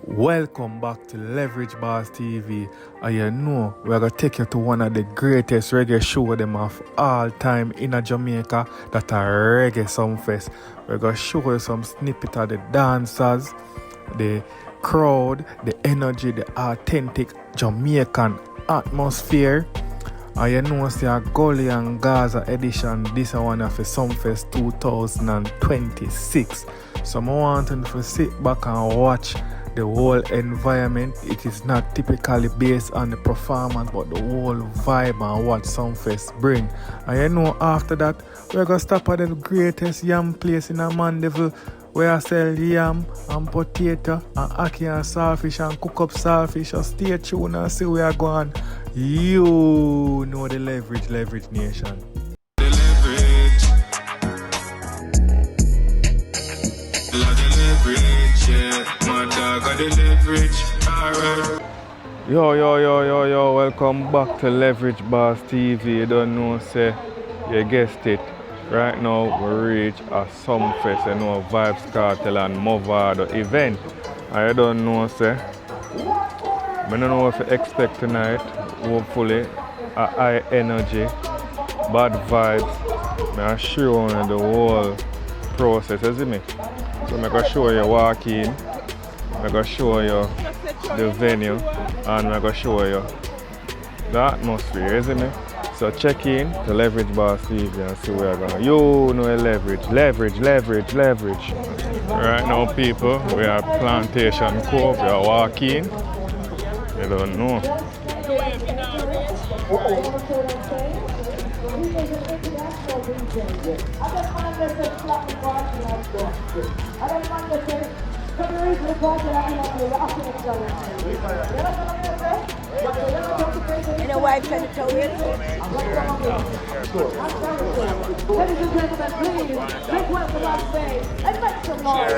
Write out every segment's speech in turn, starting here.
Welcome back to Leverage Boss TV. And you know, we're going to take you to one of the greatest reggae shows them of all time in Jamaica, that are Reggae Sumfest. We're going to show you some snippet of the dancers, the crowd, the energy, the authentic Jamaican atmosphere. And you know, see a Gully and Gaza edition, this is one of the Sumfest 2026. So I want you to sit back and watch the whole environment. It is not typically based on the performance, but the whole vibe and what Sumfest bring. And you know, after that, we're going to stop at the greatest yam place in a Mandeville, where I sell yam and potato and ackee and saltfish and cook up saltfish. So stay tuned and see where I'm going. You know the Leverage Nation. The leverage. Love the leverage, yeah. My dog got the leverage, alright. Yo, welcome back to Leverage Boss TV. You don't know, say, you guessed it. Right now, we reach a Sumfest, you know, Vybz Kartel and Mavado event. I don't know, say, I don't know what to expect tonight. Hopefully, a high energy, bad vibes. I'm show you the whole process, you see me? So I'm going to show you walk in, I'm going to show you the venue, and I'm going to show you the atmosphere, you see me? So check in to Leverage Boss TV and see where we're going. You know leverage. Right now, people, we are Plantation Cove, we are walking. You don't know. And a wife trying to tell you. Ladies and gentlemen, please, make welcome on stage and make some noise.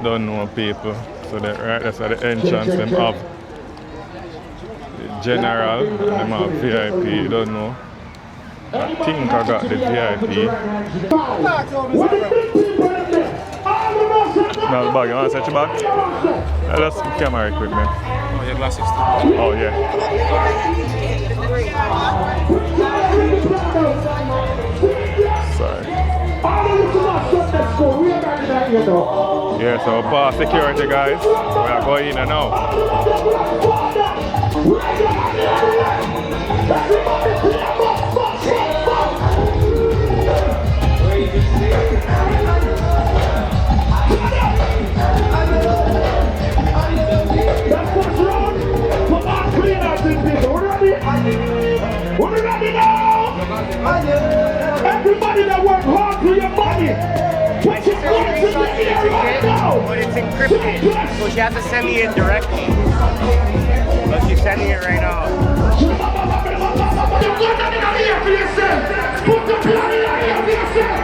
Don't know people, so that right that's at the entrance. Them have the general, them have VIP. You don't know. I think I got the VIP. Now the bag, you want to set your bag? That's camera equipment. Oh, your glasses too. Oh yeah. Sorry. Yeah, so past security guys, we are going in and out. Everybody that work hard for your money, put your hands in the air right now. But it's encrypted, so she has to send me it directly. But she's sending it right now. You put that in the air for yourself. Put the blood in the air for yourself.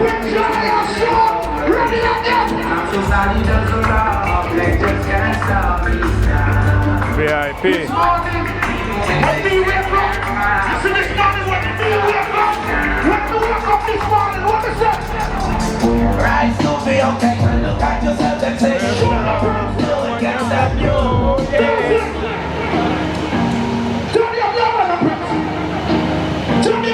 Put your hands up. Ready up there. I'm so sorry, just love. Legends can't stop me now. VIP. Let me wake up. You see this morning when me wake up. When me wake up this morning, what is that? Rise to be okay. Look at yourself and say, no one can stop you. Turn your blood on the prince. Turn your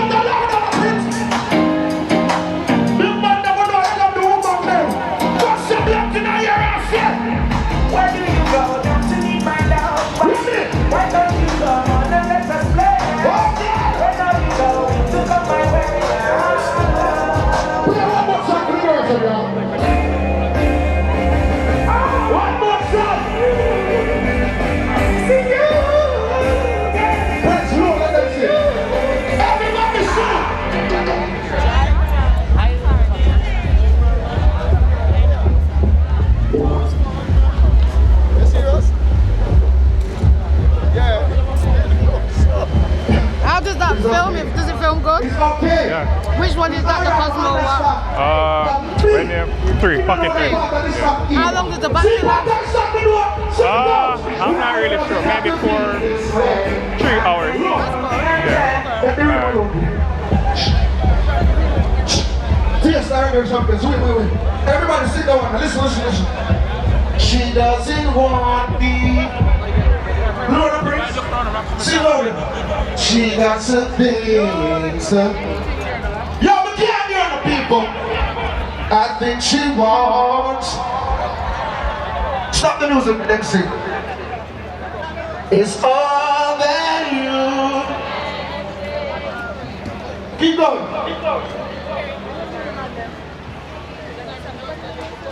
It's okay. Yeah. Which one is that, the Cosmo one? When you three, pocket three. Yeah. How long does the battery last? I'm not really sure. Maybe for 3 hours. Yeah. Yes, I heard something. Wait. Everybody sit down and listen. She doesn't want me. Lord of Praise. See Lord. She got some things. Yo, but can't hear the people. I think she wants. Stop the music, next thing. It's all that you. Keep going.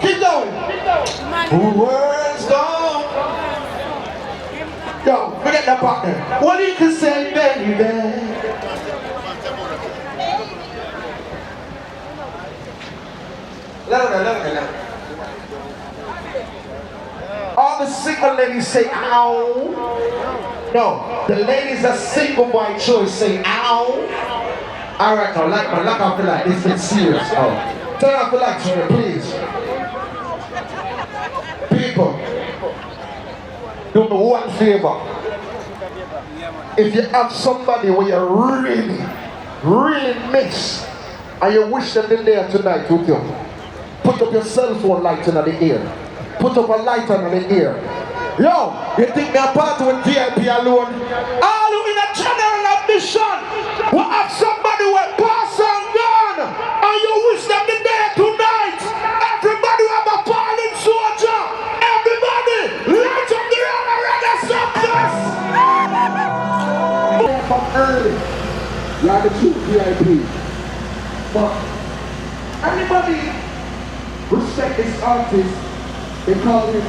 Keep going. Words gone. Yo, forget that part there. What you can say, baby? Louder. All the single ladies say ow. No, the ladies that single by choice say ow. Alright, now lock off the light. It's serious. Oh. Turn off the lights for me, please. People, do me one favor. If you have somebody where you really miss and you wish them in there tonight with you, put up your cell phone light in the air. Put up a light on the air. Yo, you think they're part with VIP alone? All who in a general admission will have somebody with pass and gun and you wish them in there tonight. Everybody have a fallen soldier. Everybody, light up the Reggae Sumfest. From early, you are the true VIP. But anybody respect this artist, they call him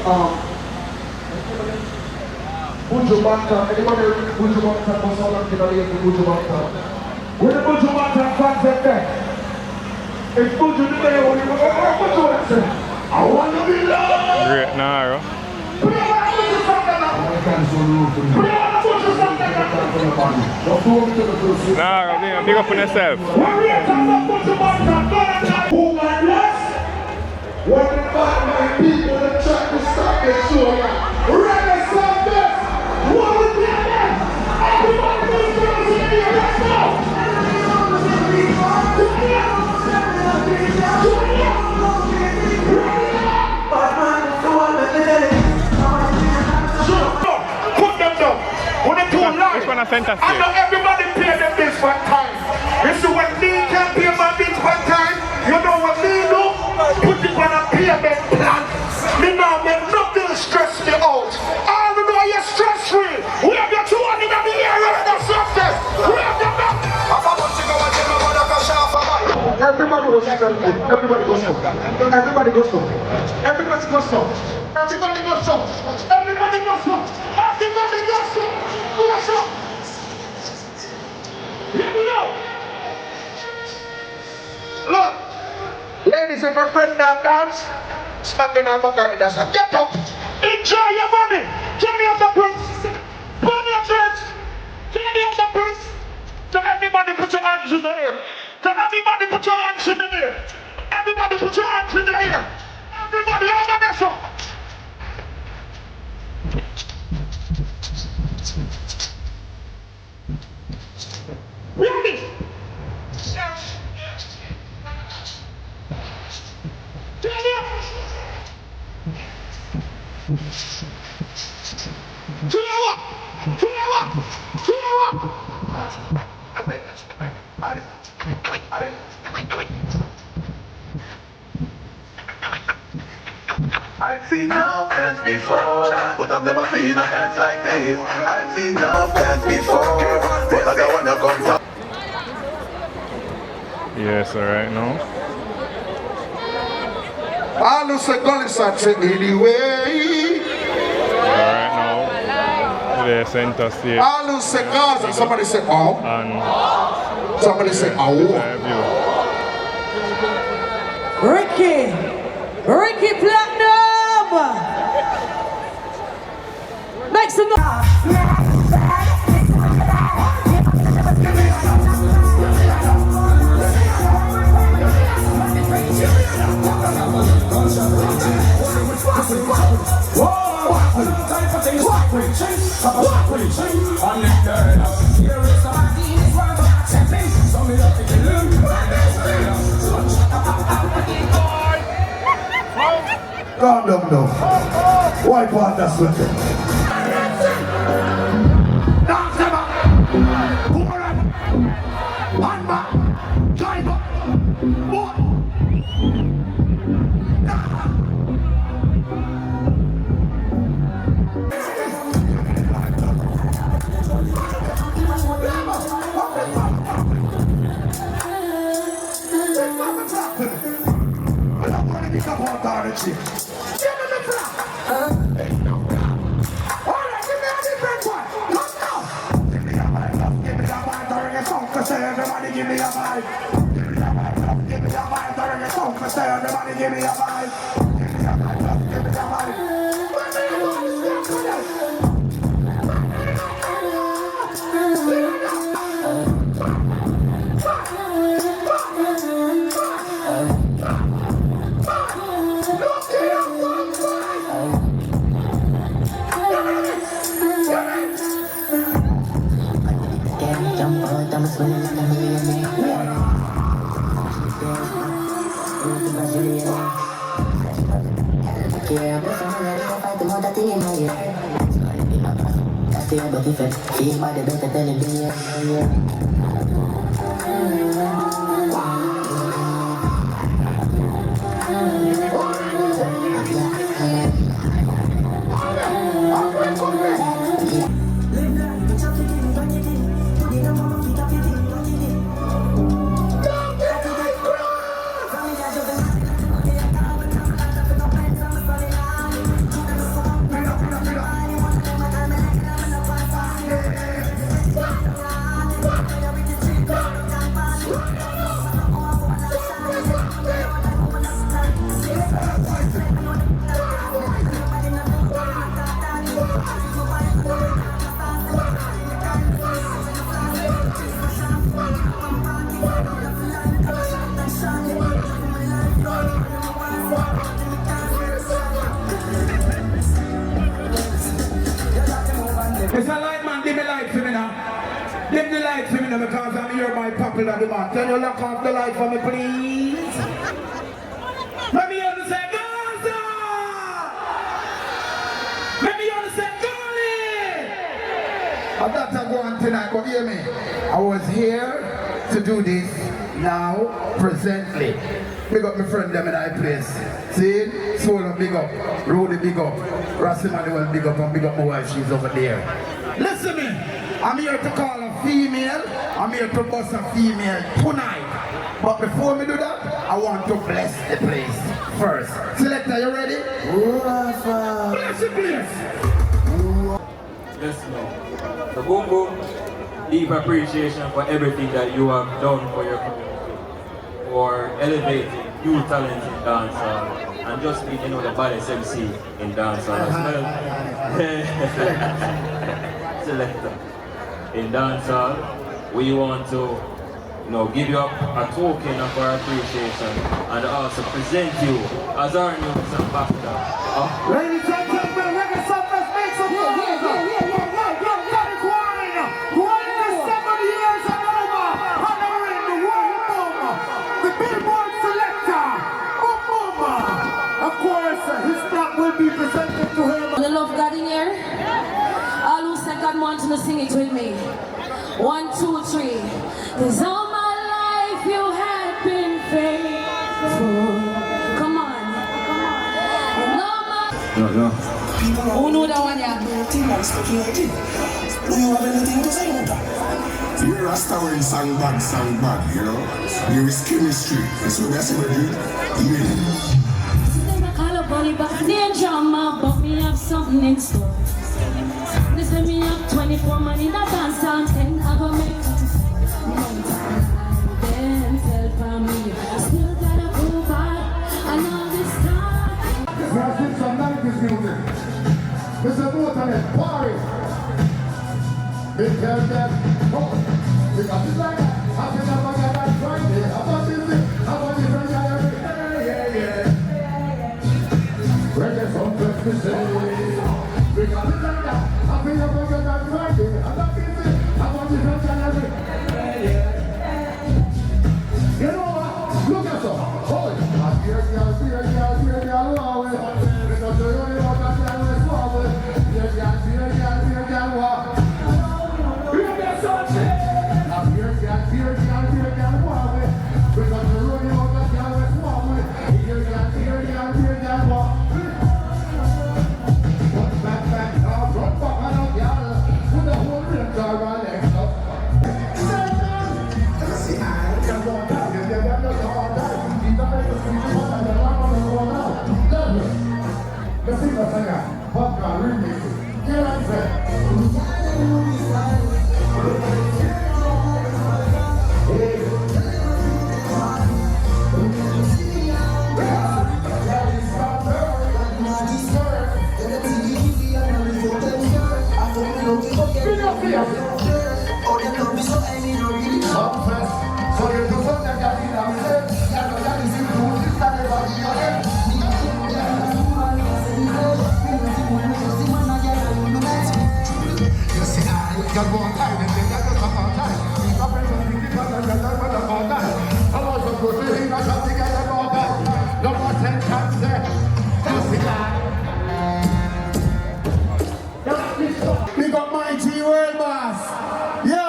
Buju Banton. Anybody read Buju Banton? What's all I'm going to Buju Banton? When the Buju Banton concept there, if Buju the day, what do you say? I want to be loved. Great, nah, big up on yourself. What about my people that try to stop this show? Reggae Sumfest! What was that? Everybody goes to the here, let's go! Put them down. When they too loud, I know everybody pay their bills one time. You see when me can pay my bills one time, you know what me do? Put it on a payment plan. Me now make nothing stress me out. All we know you're stress free. We have your 200 in the air of the Sumfest. We have your back. Everybody goes home. Everybody goes home. Everybody goes home. Everybody goes home. Everybody goes home. Everybody goes home. Everybody goes home. Goes home. Here we go. Look. Ladies, if your friend now dance, standing on my garden, that's a get up. Enjoy your money. Turn me up the prince. Burn your church. Turn me up the prince. So everybody put your hands in the air. So everybody put your hands in the air. Everybody put your hands in the air. Everybody over there, so. Ready? I've seen no dance before, but I've never seen a dance like this. I've seen no dance before, but I don't wanna come down. Yes, alright now. All who say golly say anyway. Alright now. The center stage. All who say Gaza, somebody say oh. And somebody say oh. Ricky Platinum! Make some noise! I'm a walk with it. On the third. Here is somebody in this world for accepting. So me love to kill him. Calm down now. Wipe out that sweater. Dance them up. Pour up. One back. Drive up. One. Give me the flap. Alright, give me a different one. Come now. Give me a mic. Give me a mic during a song to say everybody give me a mic. Give me a mic. Give me a mic during a song to say everybody give me a mic. Give me a mic. Give me a mic. Mr. Lightman, give me light for me now. Give me light for me now because I'm here by popular demand. Can you lock off the light for me, please? Let me hear you say Gaza! Let me hear you say Gully! I'm not going tonight, but hear me. I was here to do this now, presently. Big up my friend them in that place. See? Soul big up. Rudy big up. Rassi Manuel big up and big up my wife, she's over there. Listen me, I'm here to call a female. I'm here to bust a female tonight. But before me do that, I want to bless the place first. Selector, you ready? Bless the place. Yes, no. So boom boom, deep appreciation for everything that you have done for your community. For elevating new talent in dancehall and just being, the baddest MC in dancehall as well. Selector. In dancehall, we want to, give you a token of our appreciation and also present you as our new ambassador. Ladies and gentlemen, Reggae Sumfest makes some noise. The love God in here. All who say God wants to sing it with me. 1, 2, 3. 'Cause all my life you have been faithful. Come on. And all my... Who know that one, yeah? Do you have anything to say about that? You're a star in sang bad, There is chemistry. That's what that's what you do. Call up Bonnie back the drama, but me have something in store. Listen, me have 24 man in the dance and 10 I go make then tell for me. Still gotta go back and all this time. We have seen some 90s music. There's a note on it, party. Big girl, that, oh, because it's like that. I think I'm going to that Friday. How about this? How about this? Yeah. Reggae Sumfest, we say. Because it's like that. I think I'm going to The singer singer, Popcorn remix. You know what I'm saying? So you do something that you know, that is improved, this kind of body again. You see, I got one time, and then I got one time. You got everything, you got one time. I was a good thing, I got together all that. No more 10 times there. You see, we got my G World Boss. Yo,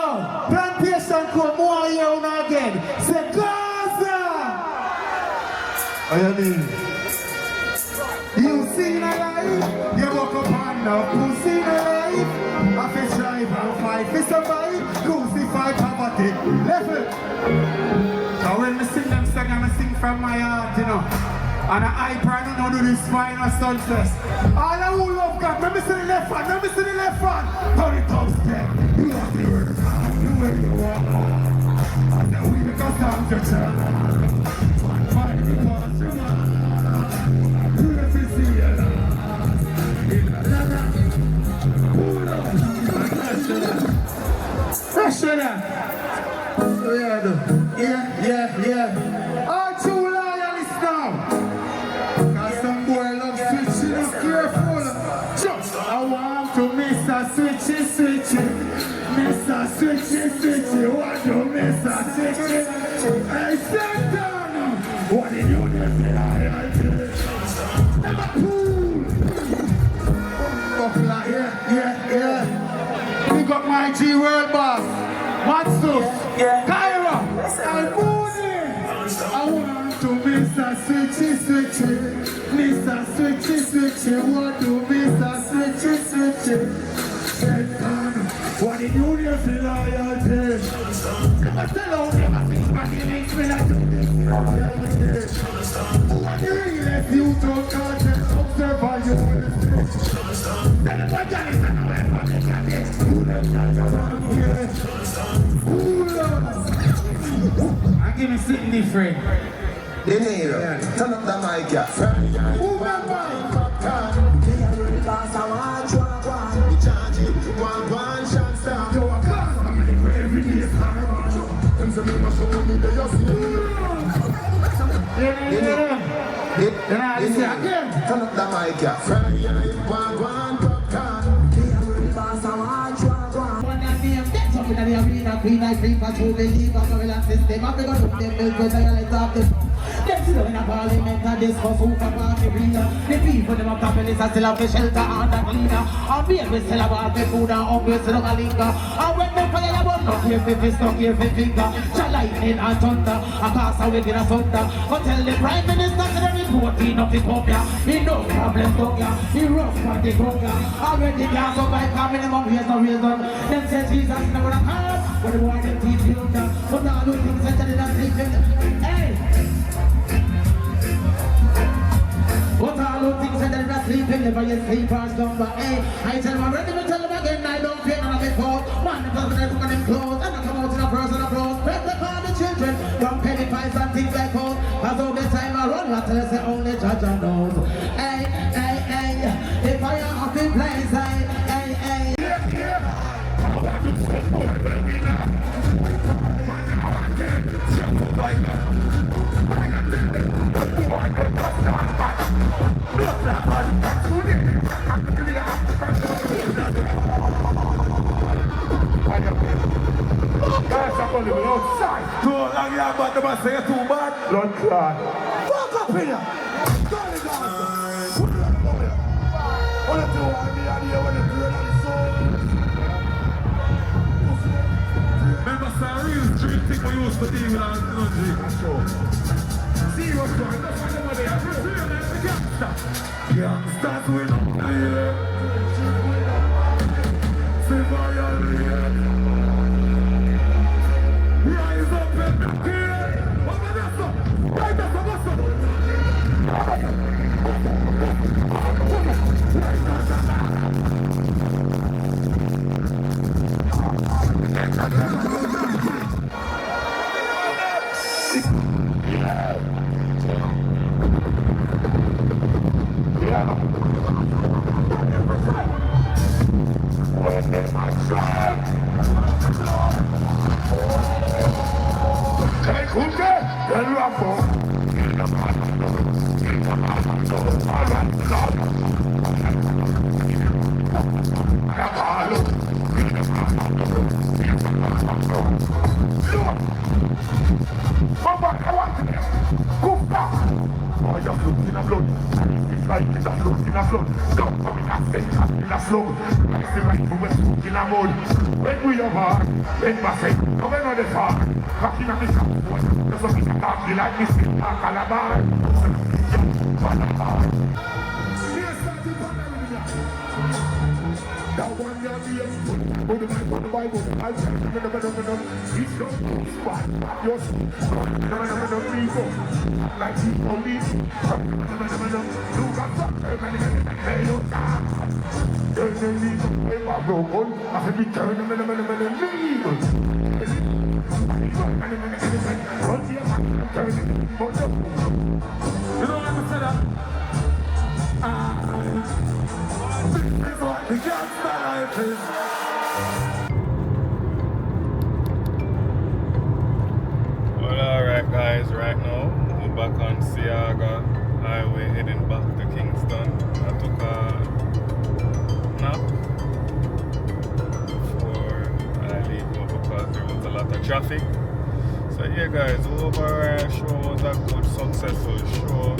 plantation come more here now again. Say Gaza! What you mean? You seen a life, you walk up on the pussy in a life. I fish drive and fight, fish survive, crucify poverty, level. So when I sing them song, I sing from my heart, you know. And I probably don't do this final Sumfest. All I who love God, let me see the left hand, let me see the left hand. Turn it up, step. You have the word, you where you walk. And then we make a sound to turn. Find the person. Let me see you now. In a leather. Pull up. Pressure that. Yeah. All true loyalists now. Cause some boy love switching, careful. Just I want to miss a switchy. Miss a switchy. What do miss a switchy? Hey, sit down. What did you do? Yeah. We got my G World Boss, Matsu, Kyra, and Mooney. I want to miss a switchy. Miss a switchy. What do miss a switchy? What did you do for loyalty? I tell you, never think back in makes me like this. What do you let you talk out and observe how you want to say? Tell them what Johnny said, no way for me, I give me something different. De Niro, turn up the mic, yeah. Who my mic? We charge it, one shot stop. Yo, I can't every day is hard. Them say me must show me the Yeah. Turn up the mic, yeah. One popcorn. In the arena, green I free for true believers, surveillance system. I'm gonna look them milk with the lights of them. Them still in a parliament and discuss who can party breeder. The people them a capitalists are still have the shelter and the cleaner. And baby still have the food and hungry still have a linger. And when they fire the one, not here for fist, not here for finger. Shall lightning and thunder, a cast away in a thunder. But tell the Prime Minister to the report, he not pick up ya. He no problem dog ya, he rough for the gun ya. Already can't survive, cause minimum here's no reason. Them say Jesus never a come, but the boy them teach you down. But all those things that they don't sleep in. Hey! But all those things that they're not sleeping, never yet sleepers come back. Hey, I tell them already, but tell them again, I don't pay none of it for. Man, the person that look at them clothes, and I come out in a person of clothes. Prep the call the children, from penny pies and things like home. As all the time I run, I tell us the only judge I knows. Hey, if I am up in place, hey. Outside. Too long here, but the man say too bad. Blood clot. Fuck up here. Go to the house. Put it on the here. What if you want me out here when you do it on the soul? Remember, sir, real street thing we used to deal with on the show. See what's going on. That's why nobody has to see you, man. The gangster. Gangsters win up here. See for your lead. Rise up and back here! Over there, sir! Right up, over there! Well, alright guys, right now we're back on Siaga Highway heading back to Kingston. I took a nap before I leave over because there was a lot of traffic. So yeah guys, overall show was a good successful show.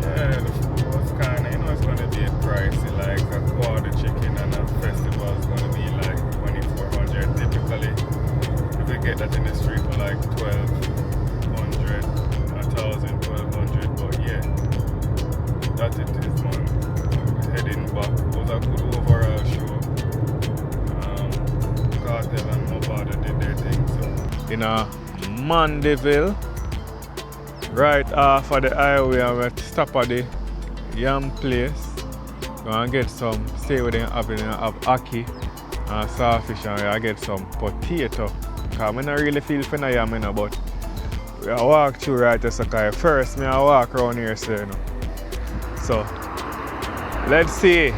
Yeah, the food was kinda, you know, it's gonna be pricey, like a quarter chicken and a festival is gonna be like 2,400 typically. If we get that in the street for like 1,200, 1,000, 1,200, but yeah, that it is, man. Heading back, it was a good overall show. Kartel and Mavado did their thing, so. In a Mandeville, right off of the highway, and we stop at the yam place. Go and get some, stay with them, have ackee and sawfish, and I get some potato. Because I don't really feel for no yam, but we walk through right to Sakai. First, I walk around here, so let's see.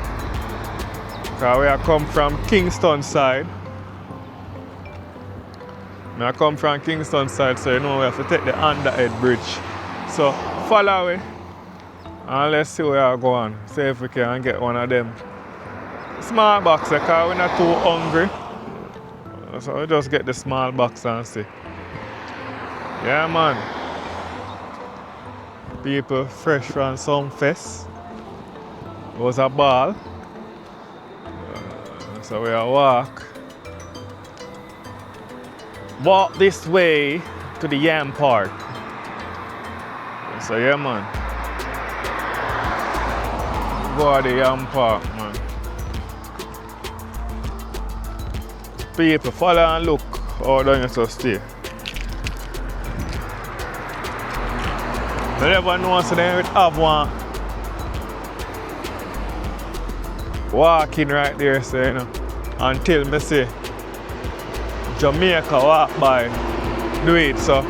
Because we come from Kingston side. I come from Kingston side, so you know we have to take the underhead bridge. So follow me and let's see where I go on. See if we can get one of them small boxes because we're not too hungry. So we just get the small box and see. Yeah man. People fresh from Sumfest. It was a ball. So we walk this way to the Yam Park. So yeah man. Go to the Yam Park, man. People follow and look how down you so stay. I never know so they would have one walking right there, so you know, until me see Jamaica walk by, do it. So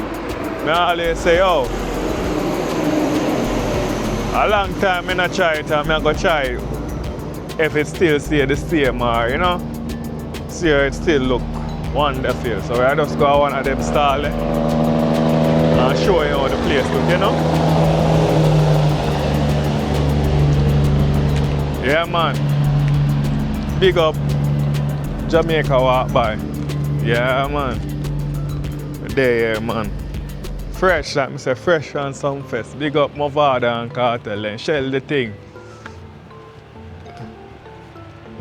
I always say, oh, a long time I not try it, and I go try if it still stay the same, or you know, see how it still look wonderful. So I just go to one of them stalls and show you how the place look, you know. Yeah man, big up Jamaica walk by. Yeah man, there man. Fresh, like I say, fresh on Sumfest. Big up Mavado and Kartel and shell the thing.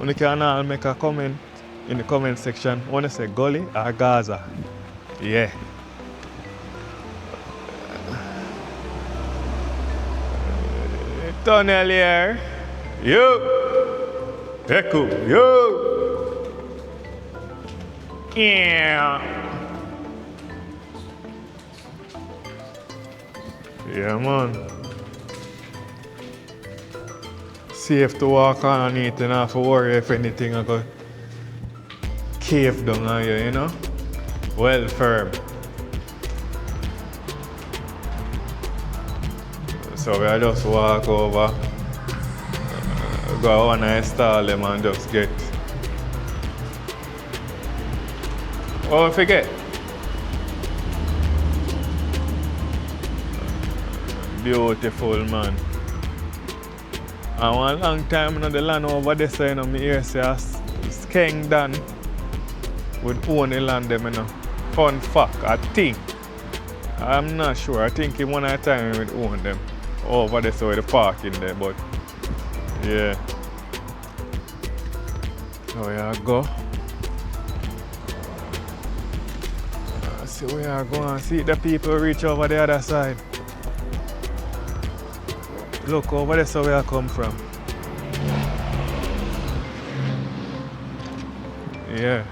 You can all make a comment in the comment section. Want to say Gully or Gaza? Yeah. Tunnel here. Yo. Echo. Yo. Yeah. Yeah man. Safe to walk on it and not have to worry if anything I go cave down on you, you know. well firm. So we just walk over, go on and install them and just get. Oh, I forget. Beautiful, man. And one long time in the land over there, so you know, me hear say Skeng Dan would own the land them, you know. Fun fact, I think. I'm not sure. I think in one at a time he would own them. Over there, so the park in there, but yeah. So yeah, go. See where I go and see the people reach over the other side. Look over there, so where I come from. Yeah.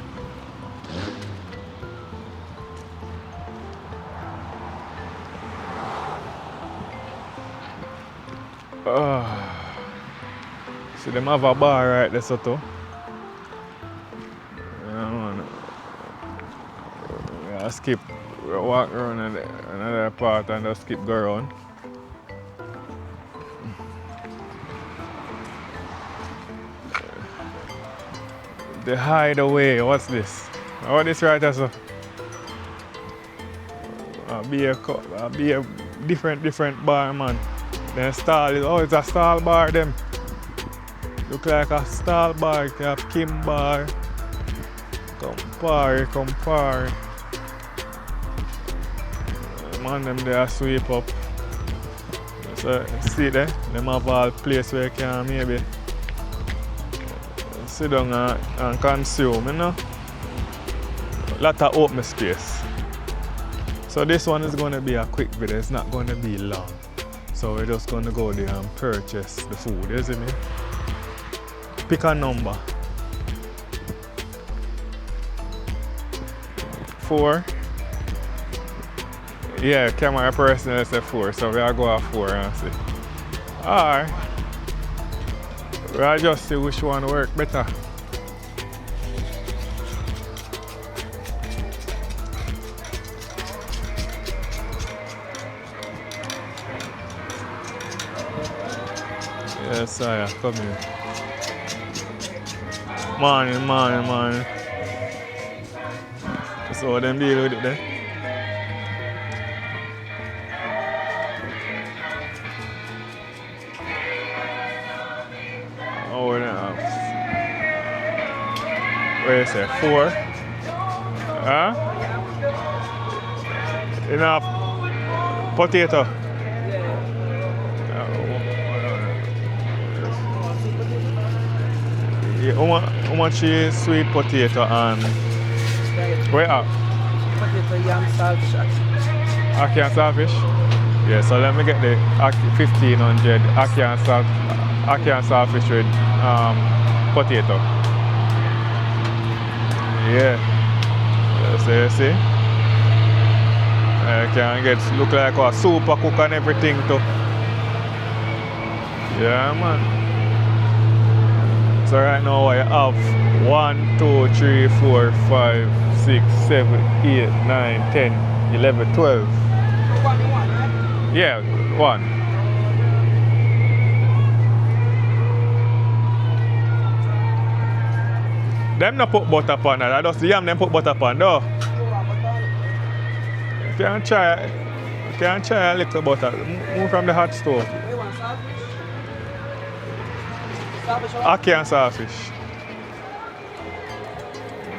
See them have a bar right there, so too. Yeah, man. Yeah, skip, walk around another part and just skip go around. The hideaway, what's this? What is right as a be a different bar, man. Then stall is, oh, it's a stall bar them. Look like a stall bar, you have Kim bar. Compare. Man, them there sweep up. So see there, them have all place where you can maybe sit down and consume, you know. Lot of open space. So this one is going to be a quick video, it's not going to be long. So we're just going to go there and purchase the food, you see me? Pick a number. 4. Yeah, camera person said 4, so we'll go at 4 and see. Alright. We'll just see which one work better. Yes, sir, come here. Morning. So them deal with it there. Oh, now. Where is it? 4? Huh? Enough potato. Yeah, how much is sweet potato and where up? Potato, yam, saltfish, Ackee and saltfish? Yeah, so let me get the 1500 ackee and saltfish with potato. Yeah. So you see? I can get look like a super cook and everything too. Yeah, man. So right now I have 1, 2, 3, 4, 5, 6, 7, 8, 9, 10, 11, 12. Yeah, 1. Them not put butter upon that. I just yam them put butter upon though. You can try a little butter. Move from the hot stove. Ackee and saltfish.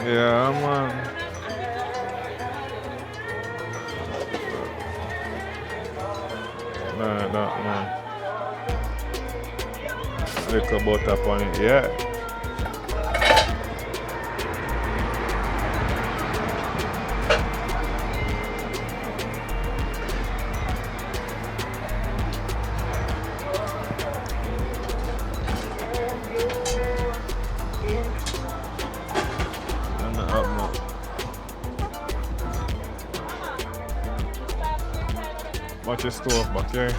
Yeah, man. No, man. Little butter upon it, yeah. Watch your stove back here.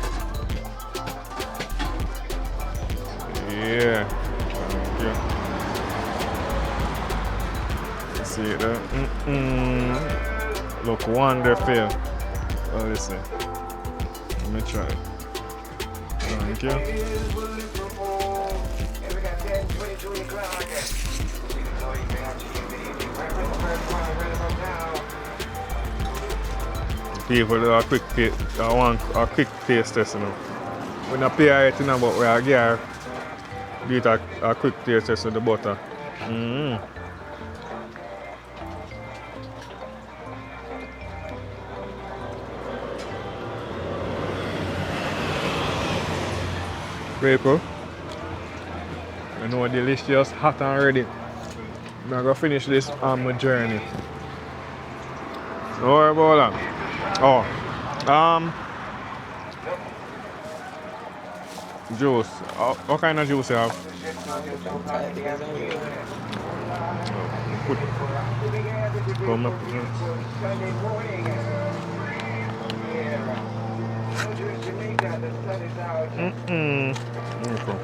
Yeah. Thank you. See it there? Look wonderful. Oh, listen. Let me try. Thank you. People do a quick taste. I want a quick taste test, you know. We don't pay it, you know, but we are here. Do it a quick taste test with the butter. People, you know, delicious, hot and ready. I'm gonna finish this on my journey. Don't worry about that. Oh, juice. What kind of juice you have? Come up. Okay.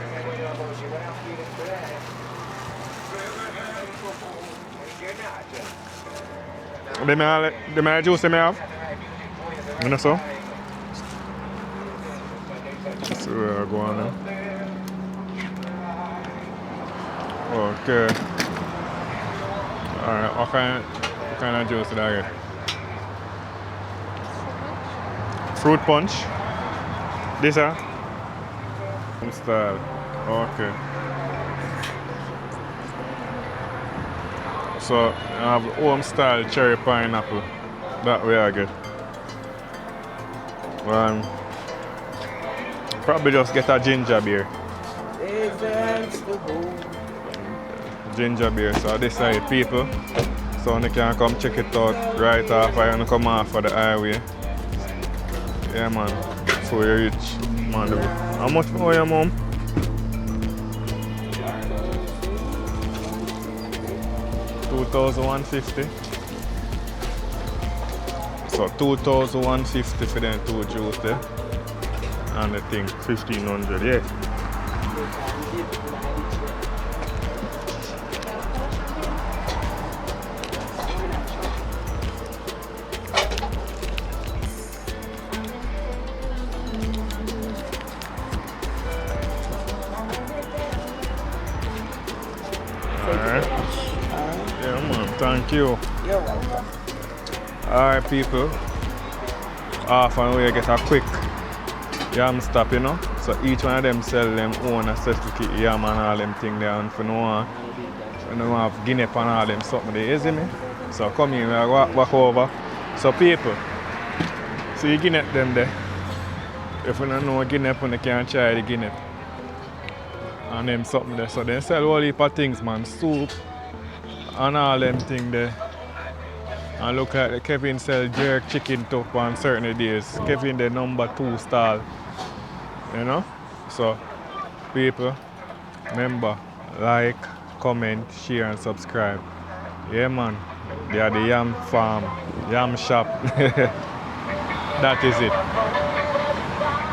The man juice they may have? You know so? So we're going now. Okay. Alright, what kind of juice did I get? Fruit punch? This style. Okay. So I have home style cherry pineapple. That way I get. Probably just get a ginger beer. Ginger beer, so I decide people. So you can come check it out right after you come off of the highway. Yeah man. So you reach man. How much for your mom? $2,150. So $2,150 for them two juice there. And the thing $1,500, yeah. Thank you. You're welcome. Alright people. Half an hour get a quick yam stop, you know. So each one of them sell them own a certificate yam and all them thing there, and for no one have guinea and all them something there, you see me? So come here, we walk over. So people, see you guinea them there. If you don't know guinea, you can't try the guinea. And them something there. So they sell all heap of things, man. Soup and all them things there. And look like the Kevin sell jerk chicken top on certain days. Kevin the number 2 stall. You know? So people, remember, like, comment, share and subscribe. Yeah man. They are the yam farm, yam shop. That is it.